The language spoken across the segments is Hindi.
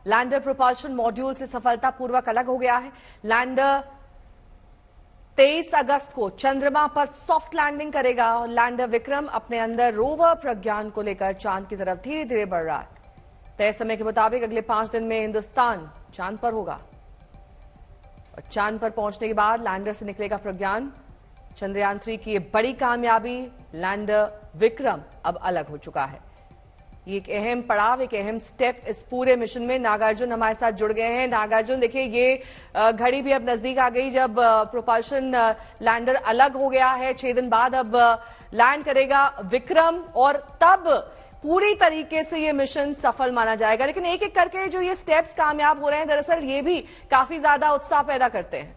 लैंडर प्रोपल्शन मॉड्यूल से सफलतापूर्वक अलग हो गया है। लैंडर 23 अगस्त को चंद्रमा पर सॉफ्ट लैंडिंग करेगा और लैंडर विक्रम अपने अंदर रोवर प्रज्ञान को लेकर चांद की तरफ धीरे धीरे बढ़ रहा है। तय समय के मुताबिक अगले 5 दिन में हिंदुस्तान चांद पर होगा और चांद पर पहुंचने के बाद लैंडर से निकलेगा प्रज्ञान। चंद्रयान 3 की ये बड़ी कामयाबी, लैंडर विक्रम अब अलग हो चुका है। ये एक अहम पड़ाव, एक अहम स्टेप इस पूरे मिशन में। नागार्जुन हमारे साथ जुड़ गए हैं। नागार्जुन, देखिए ये घड़ी भी अब नजदीक आ गई जब प्रोपल्शन लैंडर अलग हो गया है। 6 दिन बाद अब लैंड करेगा विक्रम और तब पूरी तरीके से ये मिशन सफल माना जाएगा। लेकिन एक एक करके जो ये स्टेप्स कामयाब हो रहे हैं, दरअसल ये भी काफी ज्यादा उत्साह पैदा करते हैं।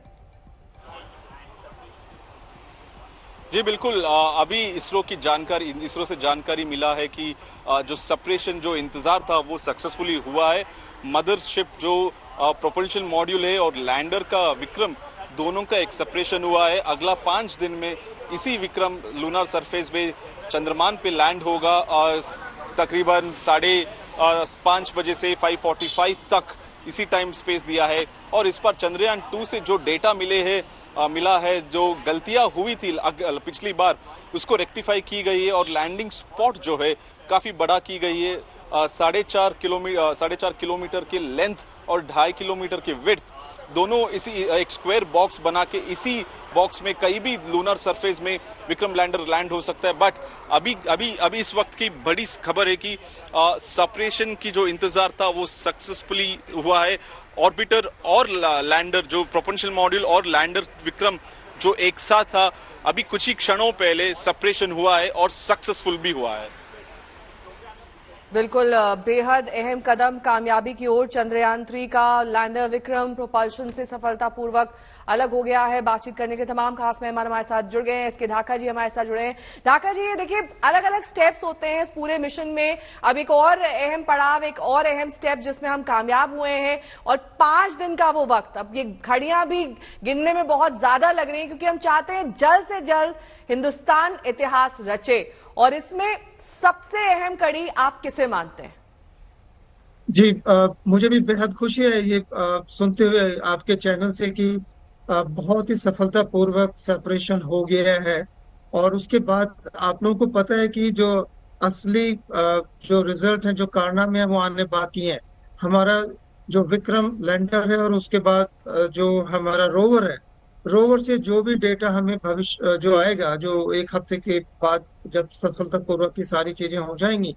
जी बिल्कुल, अभी इसरो से जानकारी मिला है कि जो सेपरेशन जो इंतजार था वो सक्सेसफुली हुआ है। मदरशिप जो प्रोपल्शन मॉड्यूल है और लैंडर का विक्रम, दोनों का एक सेपरेशन हुआ है। अगला 5 दिन में इसी विक्रम लूनर सरफेस पे चंद्रमान पे लैंड होगा। तकरीबन 5:30 बजे से 5:45 तक इसी टाइम स्पेस दिया है। और इस पर चंद्रयान 2 से जो डेटा मिला है, जो गलतियां हुई थी पिछली बार, उसको रेक्टिफाई की गई है और लैंडिंग स्पॉट जो है काफी बड़ा की गई है। 4.5 किलोमीटर की लेंथ और 2.5 किलोमीटर की विड्थ, दोनों इसी एक स्क्वायर बॉक्स बना के इसी बॉक्स में कहीं भी लूनर सरफेस में विक्रम लैंडर लैंड हो सकता है। बट अभी इस वक्त की बड़ी खबर है कि सेपरेशन की जो इंतजार था वो सक्सेसफुली हुआ है। ऑर्बिटर और लैंडर, जो प्रोपल्शन मॉड्यूल और लैंडर विक्रम जो एक साथ था, अभी कुछ ही क्षणों पहले सेपरेशन हुआ है और सक्सेसफुल भी हुआ है। बिल्कुल, बेहद अहम कदम कामयाबी की ओर। चंद्रयान 3 का लैंडर विक्रम प्रोपल्शन से सफलतापूर्वक अलग हो गया है। बातचीत करने के तमाम खास मेहमान हमारे साथ जुड़ गए हैं। एसके ढाका जी हमारे साथ जुड़े हैं। ढाका जी, ये देखिए अलग अलग स्टेप्स होते हैं इस पूरे मिशन में। अब एक और अहम पड़ाव, एक और अहम स्टेप जिसमें हम कामयाब हुए हैं और 5 दिन का वो वक्त। अब ये घड़ियां भी गिनने में बहुत ज्यादा लग रही हैं क्योंकि हम चाहते हैं जल्द से जल्द हिंदुस्तान इतिहास रचे, और इसमें सबसे अहम कड़ी आप किसे मानते हैं? जी, मुझे भी बेहद खुशी है ये सुनते हुए आपके चैनल से कि बहुत ही सफलतापूर्वक सेपरेशन हो गया है। और उसके बाद आप लोगों को पता है कि जो असली जो रिजल्ट है, जो कारनामे हैं, वो आने बाकी हैं। हमारा जो विक्रम लैंडर है और उसके बाद जो हमारा रोवर है, रोवर से जो भी डेटा हमें भविष्य जो आएगा, जो 1 हफ्ते के बाद जब सफलतापूर्वक की सारी चीजें हो जाएंगी,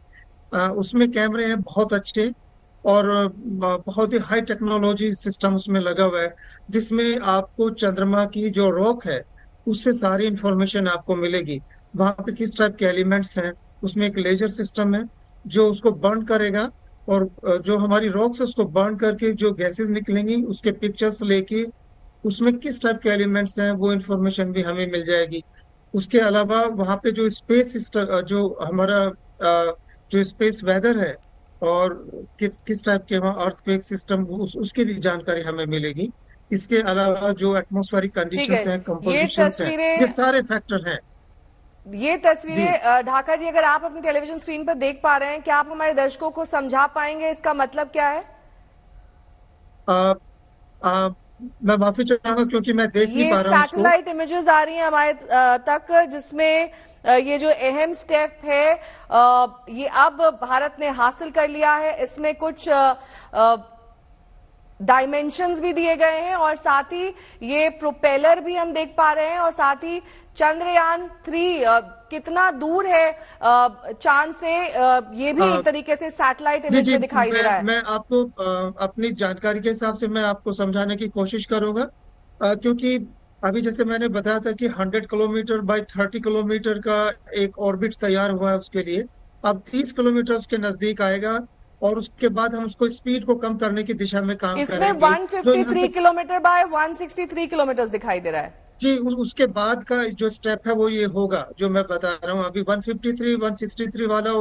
उसमें कैमरे हैं बहुत अच्छे और बहुत ही हाई टेक्नोलॉजी सिस्टम उसमें लगा हुआ है, जिसमें आपको चंद्रमा की जो रॉक है उससे सारी इंफॉर्मेशन आपको मिलेगी। वहां पे किस टाइप के एलिमेंट्स हैं, उसमें एक लेजर सिस्टम है जो उसको बर्न करेगा और जो हमारी रॉक्स है उसको बर्न करके जो गैसेस निकलेंगी उसके पिक्चर्स लेके उसमें किस टाइप के एलिमेंट्स हैं वो इंफॉर्मेशन भी हमें मिल जाएगी। उसके अलावा वहां पे जो स्पेस सिस्टम, जो हमारा जो स्पेस वेदर है और किस टाइप के वहाँ अर्थक्वेक सिस्टम, उसकी भी जानकारी हमें मिलेगी। इसके अलावा जो एटमॉस्फेरिक कंडीशंस हैं, कंपोजिशंस हैं, ये सारे फैक्टर हैं। ये तस्वीरें ढाका जी, अगर आप अपनी टेलीविजन स्क्रीन पर देख पा रहे हैं, क्या आप हमारे दर्शकों को समझा पाएंगे इसका मतलब क्या है? मैं माफी चाहूंगा क्योंकि मैं देख नहीं पा रहा हूँ। सैटेलाइट इमेजेस आ रही हैं हमारे तक, जिसमें ये जो अहम स्टेप है ये अब भारत ने हासिल कर लिया है। इसमें कुछ डायमेंशंस भी दिए गए हैं और साथ ही ये प्रोपेलर भी हम देख पा रहे हैं, और साथ ही चंद्रयान 3 कितना दूर है चांद से, ये भी एक तरीके से सैटेलाइट इमेज में दिखाई दे रहा है। मैं आपको अपनी जानकारी के हिसाब से मैं आपको समझाने की कोशिश करूंगा, क्योंकि अभी जैसे मैंने बताया था कि 100 किलोमीटर बाय 30 किलोमीटर का एक ऑर्बिट तैयार हुआ है उसके लिए। अब 30 किलोमीटर उसके नजदीक आएगा और उसके बाद हम उसको स्पीड को कम करने की दिशा में काम करेंगे। इसमें 153 किलोमीटर बाय 163 किलोमीटर दिखाई दे रहा है। जी, उसके बाद का जो स्टेप है वो ये होगा जो मैं बता रहा हूँ। अभी 153 163 वाला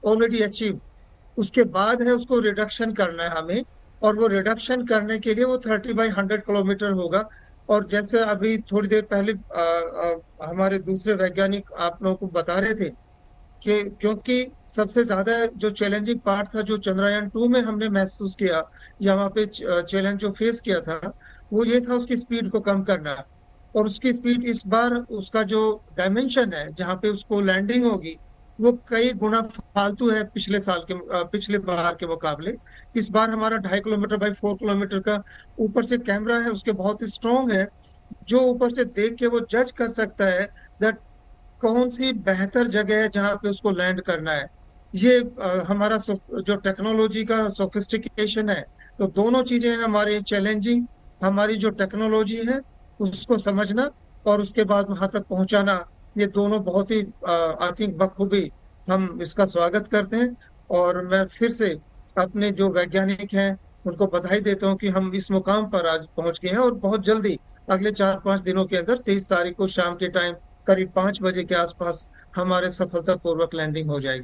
ऑलरेडी अचीव। उसके बाद है उसको रिडक्शन करना है हमें, और वो रिडक्शन करने के लिए वो 30/100 किलोमीटर होगा। और जैसे अभी थोड़ी देर पहले हमारे दूसरे वैज्ञानिक आप लोगों को बता रहे थे कि क्योंकि सबसे ज्यादा जो चैलेंजिंग पार्ट था जो चंद्रयान 2 में हमने महसूस किया या वहाँ पे चैलेंज जो फेस किया था, वो ये था उसकी स्पीड को कम करना। और उसकी स्पीड इस बार, उसका जो डायमेंशन है जहाँ पे उसको लैंडिंग होगी, वो कई गुना फालतू है पिछले बार के मुकाबले। इस बार हमारा 2.5 किलोमीटर बाई 4 किलोमीटर का ऊपर से कैमरा है, उसके बहुत ही स्ट्रांग है, जो ऊपर से देख के वो जज कर सकता है दैट कौन सी बेहतर जगह है जहाँ पे उसको लैंड करना है। ये हमारा जो टेक्नोलॉजी का सोफिस्टिकेशन है, तो दोनों चीजें हैं हमारी चैलेंजिंग, हमारी जो टेक्नोलॉजी है उसको समझना और उसके बाद वहां तक पहुंचाना, ये दोनों बहुत ही आई थिंक बखूबी हम इसका स्वागत करते हैं। और मैं फिर से अपने जो वैज्ञानिक हैं उनको बधाई देता हूँ कि हम इस मुकाम पर आज पहुंच गए हैं, और बहुत जल्दी अगले 4-5 दिनों के अंदर 23 तारीख को शाम के टाइम करीब 5 बजे के आसपास हमारे सफलतापूर्वक लैंडिंग हो जाएगी।